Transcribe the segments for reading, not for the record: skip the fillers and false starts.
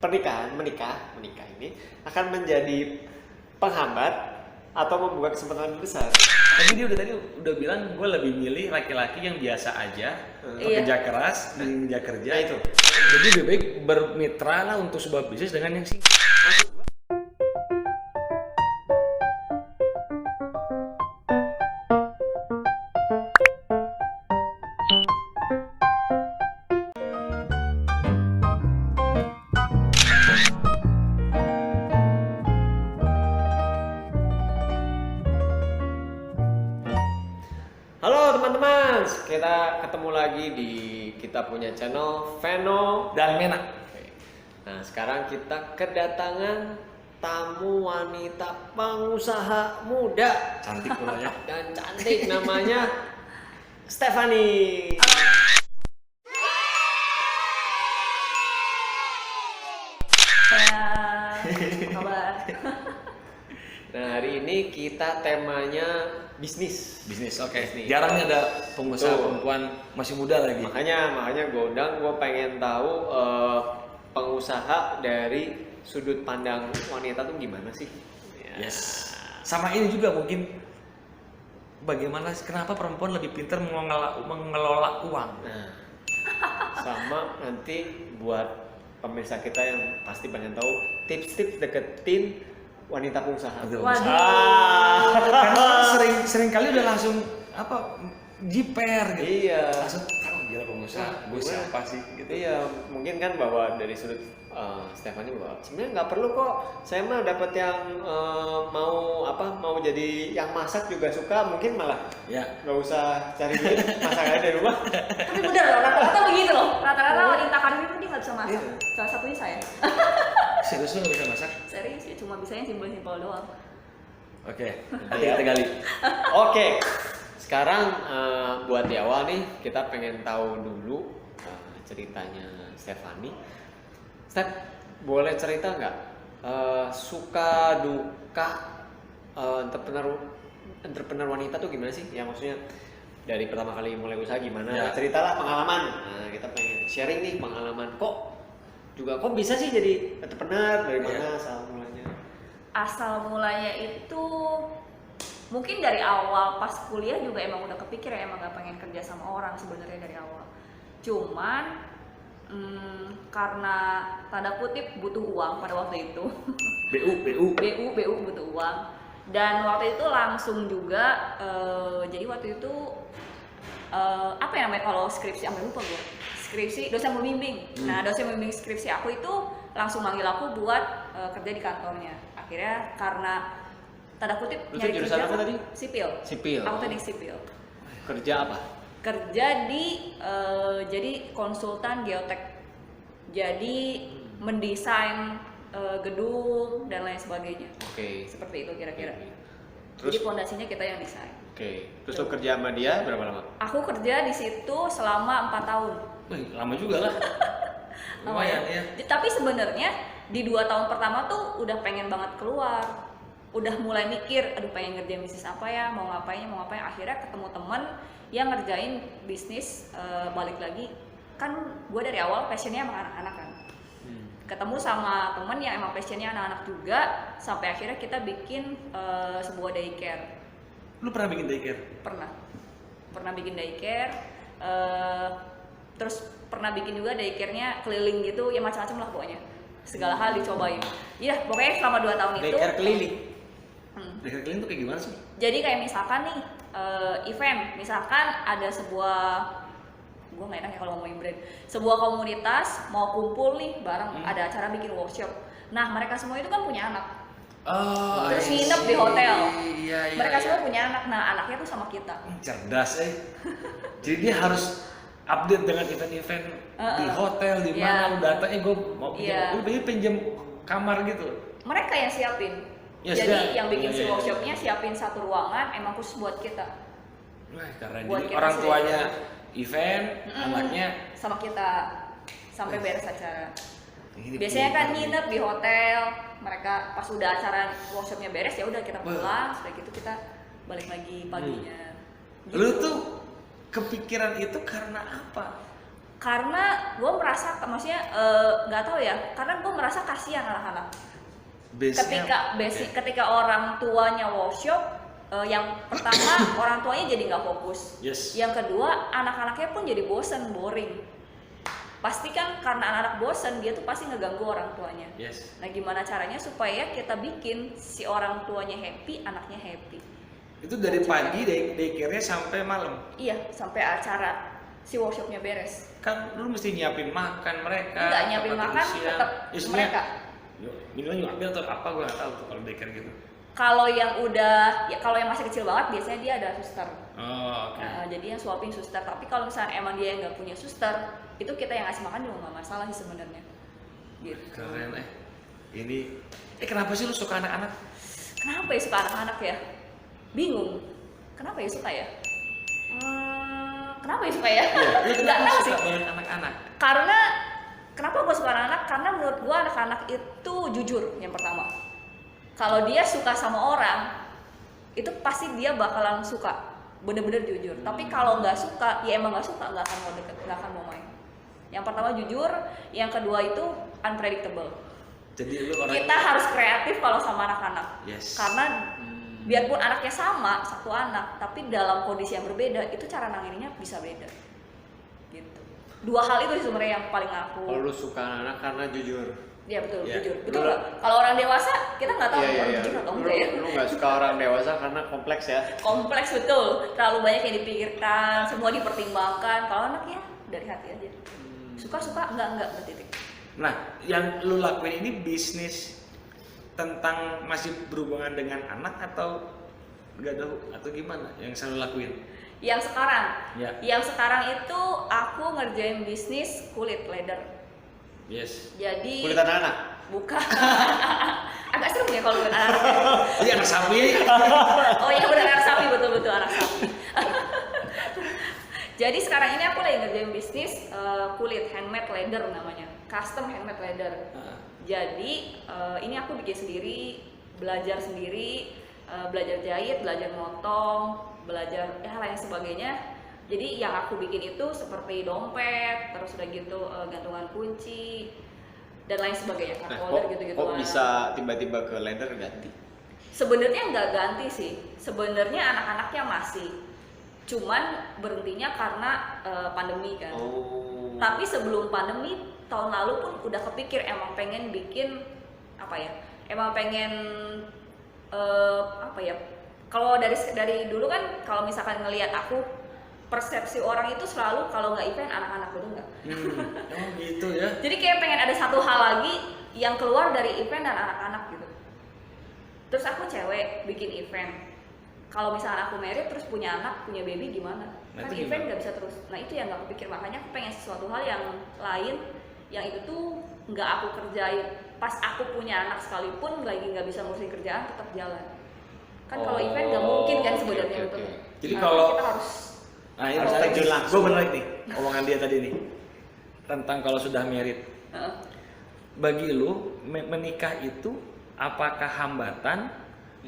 menikah ini akan menjadi penghambat atau membuka kesempatan lebih besar. Tapi dia tadi udah bilang gue lebih milih laki-laki yang biasa aja, pekerja keras, mengejar kerja. Nah, itu. Jadi lebih baik bermitra lah untuk sebuah bisnis dengan yang singkat. Halo teman-teman, kita ketemu lagi di kita punya channel Veno. Dan Mena. Nah, sekarang kita kedatangan tamu wanita pengusaha muda Cantik pulanya. dan cantik, namanya Stephanie. Kabar. Nah, hari ini kita temanya bisnis. Bisnis, oke. Bisnis. Jarang ada pengusaha Betul. perempuan masih muda lagi. Makanya gue undang, gue pengen tahu pengusaha dari sudut pandang wanita tuh gimana sih? Ya. Yes. Sama ini juga mungkin bagaimana, kenapa perempuan lebih pintar mengelola uang. Nah, sama nanti buat pemirsa kita yang pasti pengen tahu tips-tips deketin wanita pengusaha. Betul. Waduh. Karena sering kali udah langsung jiper gitu. Iya. Langsung tahu gila pengusaha, gue Gimana? siapa sih gitu. Iya, mungkin kan bahwa dari sudut Stephanie bahwa sebenarnya nggak perlu kok. Saya mah dapat yang mau jadi yang masak juga suka, mungkin malah Ya. nggak usah cari duit, masak aja di rumah. Tapi bener loh, rata-rata begitu loh. Rata-rata wanita karir itu dia nggak bisa masak. Iya. Salah satunya saya. Serius lu nggak bisa masak? Serius ya, cuma bisanya simpel-simpel doang. Oke, nanti kita gali. Oke, sekarang buat di awal nih kita pengen tahu dulu ceritanya Stephanie. Steph, boleh cerita nggak suka duka entrepreneur wanita tuh gimana sih? Ya maksudnya dari pertama kali mulai usaha gimana? Ya. Ceritalah pengalaman. Nah, kita pengen sharing nih pengalaman. Kok bisa sih jadi entrepreneur, dari mana asal mulanya? Asal mulanya itu mungkin dari awal pas kuliah juga emang udah kepikir ya, emang gak pengen kerja sama orang sebenarnya dari awal. Cuman karena tanda kutip butuh uang pada waktu itu. BU butuh uang. Dan waktu itu langsung juga jadi waktu itu apa ya namanya kalau skripsi, sampai lupa gue. Skripsi dosen pembimbing. Nah, dosen pembimbing skripsi aku itu langsung manggil aku buat kerja di kantornya. Akhirnya karena tanda kutip Lu nyari jurusan kerja apa tadi? Sipil. Sipil. Aku teknik sipil. Kerja apa? Kerja di jadi konsultan geotek. Jadi mendesain gedung dan lain sebagainya. Oke. Seperti itu kira-kira. Terus Jadi fondasinya kita yang desain. Oke. Terus lo kerja sama dia berapa lama? Aku kerja di situ selama 4 tahun. Wih, lama juga lah. Lumayan ya. Tapi sebenarnya di 2 tahun pertama tuh udah pengen banget keluar. Udah mulai mikir, aduh pengen ngerjain bisnis apa ya, mau ngapain. Akhirnya ketemu temen yang ngerjain bisnis, balik lagi. Kan gue dari awal passionnya emang anak-anak kan. Ketemu sama temen yang emang passionnya anak-anak juga, sampai akhirnya kita bikin sebuah daycare. Lu pernah bikin daycare? Pernah bikin daycare, terus pernah bikin juga daycare-nya keliling gitu, ya macam-macam lah pokoknya. Segala hal dicobain. Iya, pokoknya selama 2 tahun itu. Daycare keliling. Daycare keliling tuh kayak gimana sih? Jadi kayak misalkan nih event, misalkan ada sebuah, gue nggak enak ya kalau ngomongin brand, sebuah komunitas mau kumpul nih bareng, ada acara bikin workshop. Nah, mereka semua itu kan punya anak. Oh, Terus nginep di hotel. Iya. Mereka semua punya anak. Nah, anaknya tuh sama kita. Cerdas Jadi dia harus update dengan event-event di hotel, di mana lu datanya, gue mau pinjam kamar gitu. Mereka yang siapin. Ya, jadi sudah. yang bikin si Iya. workshopnya siapin satu ruangan emang khusus buat kita. Wah, karena Buat jadi kita orang sih. tuanya event, anaknya Sama kita sampai beres acara. ini Biasanya kan pintar nih. nginep di hotel. Mereka pas udah acara workshopnya beres ya udah kita pulang. Setelah gitu kita balik lagi paginya. Gitu. Lu tuh kepikiran itu karena apa? Karena gue merasa, maksudnya nggak tahu ya, karena gue merasa kasihan anak-anak. Ketika orang tuanya workshop, yang pertama orang tuanya jadi nggak fokus. Yang kedua anak-anaknya pun jadi bosen, boring. Pasti kan karena anak-anak bosen, dia tuh pasti ngeganggu orang tuanya. Nah gimana caranya supaya kita bikin si orang tuanya happy, anaknya happy? Itu dari pagi, daycare-nya sampai malam? Iya, sampai acara si workshopnya beres. Kan lu mesti nyiapin makan mereka. Nggak nyiapin makan, tetap mereka. Minimal nyuapin atau apa, gue nggak tahu tuh kalau daycare gitu. Kalau yang udah, ya kalau yang masih kecil banget biasanya dia ada suster. Jadi yang suapin suster. Tapi kalau misalnya emang dia yang nggak punya suster, itu kita yang ngasih makan juga nggak masalah sih sebenarnya. Gitu. Keren Ini, kenapa sih lu suka anak-anak? Kenapa ya suka anak-anak ya? Bingung. Kenapa ya suka ya? Kenapa ya suka ya? Nggak tahu sih. Banyak anak-anak. Karena kenapa gue suka anak-anak? Karena menurut gue anak-anak itu jujur yang pertama. Kalau dia suka sama orang, itu pasti dia bakalan suka, bener-bener jujur. Tapi kalau nggak suka, ya emang nggak suka, nggak akan mau deket, nggak akan mau main. Yang pertama jujur, yang kedua itu unpredictable. Jadi lu kita harus kreatif kalau sama anak-anak. Karena biarpun anaknya sama, satu anak, tapi dalam kondisi yang berbeda, itu cara nanganinnya bisa beda. Gitu. Dua hal itu sebenarnya yang paling aku. Kalau lu suka anak karena jujur. Iya betul, jujur. Betul nggak? Kalau orang dewasa kita nggak tahu jujur atau enggak ya. Lu nggak suka orang dewasa karena kompleks ya? Kompleks betul. Terlalu banyak yang dipikirkan, semua dipertimbangkan. Kalau anak ya dari hati aja. Suka, enggak titik. Nah, yang lu lakuin ini bisnis tentang masih berhubungan dengan anak atau enggak atau gimana yang selalu lakuin? Yang sekarang? Yang sekarang itu aku ngerjain bisnis kulit leather. Jadi kulit anak-anak? Bukan. Agak serem ya kalau kulit anak-anak. Iya, anak sapi. Oh iya benar, anak sapi, betul anak sapi. Jadi sekarang ini aku lagi ngerjain bisnis kulit handmade leather namanya, custom handmade leather. Jadi ini aku bikin sendiri, belajar sendiri, belajar jahit, belajar motong, belajar ya lain sebagainya. Jadi yang aku bikin itu seperti dompet, terus udah gitu gantungan kunci dan lain sebagainya, holder gitu-gitu. Kok bisa tiba-tiba ke leather ganti? Sebenarnya nggak ganti sih, sebenarnya anak-anaknya masih, cuman berhentinya karena pandemi kan. Tapi sebelum pandemi tahun lalu pun udah kepikir emang pengen bikin emang pengen kalau dari dulu kan kalau misalkan ngelihat aku, persepsi orang itu selalu kalau nggak event anak-anak, betul nggak? Gitu ya. Jadi kayak pengen ada satu hal lagi yang keluar dari event dan anak-anak gitu. Terus aku cewek bikin event. Kalau misalnya aku married terus punya anak, punya baby gimana? Kan event nggak bisa terus. Nah itu yang nggak kepikir, makanya aku pengen sesuatu hal yang lain yang itu tuh nggak aku kerjain. Pas aku punya anak sekalipun lagi nggak bisa ngurusin kerjaan tetap jalan. Kan kalau event nggak mungkin kan sebenarnya betul. Jadi kalau kita harus ini terjun langsung. Gue bener nih omongan dia tadi nih tentang kalau sudah married. Bagi lu menikah itu apakah hambatan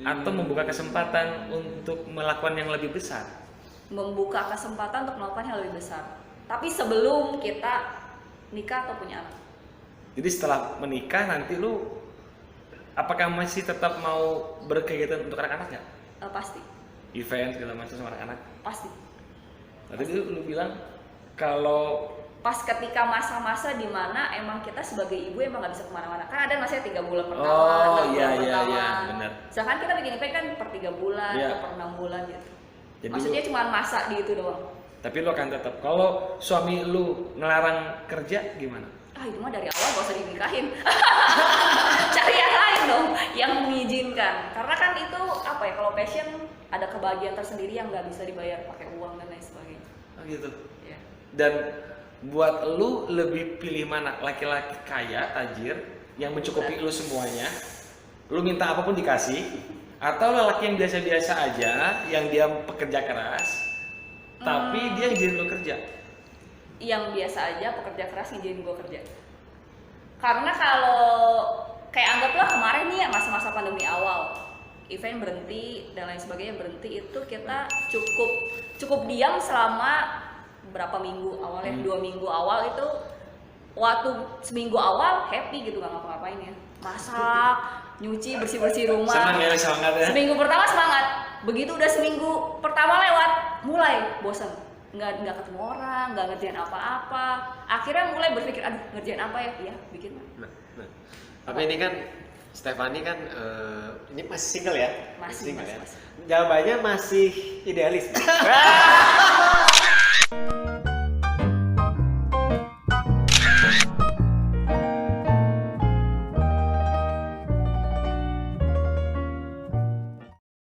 atau membuka kesempatan untuk melakukan yang lebih besar? Membuka kesempatan untuk melakukan yang lebih besar. Tapi sebelum kita nikah atau punya anak. Jadi setelah menikah nanti lu apakah masih tetap mau berkegiatan untuk anak-anak nggak? Pasti. Event segala macam sama anak-anak? Pasti. Tadi lu bilang kalau pas ketika masa-masa dimana emang kita sebagai ibu emang nggak bisa kemana-mana, kan ada masanya 3 bulan pertama. Iya benar. Misalkan kita bikin event kan per 3 bulan atau per 6 bulan gitu. Jadi maksudnya cuma masa di itu doang. Tapi lu akan tetap, kalau suami lu ngelarang kerja gimana? Itu mah dari awal gak usah dinikahin. Cari yang lain dong yang mengizinkan, karena kan itu kalau passion ada kebahagiaan tersendiri yang nggak bisa dibayar pakai uang dan lain sebagainya. Gitu. Dan buat lu lebih pilih mana? Laki-laki kaya, tajir, yang mencukupi lu semuanya, lu minta apapun dikasih, atau lelaki yang biasa-biasa aja, yang dia pekerja keras, tapi dia izin lu kerja? Yang biasa aja, pekerja keras ngizinin gue kerja. Karena kalau kayak anggaplah kemarin nih ya, masa-masa pandemi awal, event berhenti dan lain sebagainya berhenti, itu kita cukup diam selama berapa minggu awalnya, 2 minggu awal itu waktu seminggu awal happy gitu, nggak ngapa-ngapain ya, masak, nyuci, bersih-bersih rumah. Senang ya, semangat ya. Seminggu pertama semangat, begitu udah seminggu pertama lewat, mulai bosan, nggak ketemu orang, nggak ngerjain apa-apa. Akhirnya mulai berpikir, aduh ngerjain apa ya, bikin. Nah. Tapi ini kan Stephanie kan ini masih single ya? Masih. Jawabannya masih idealis.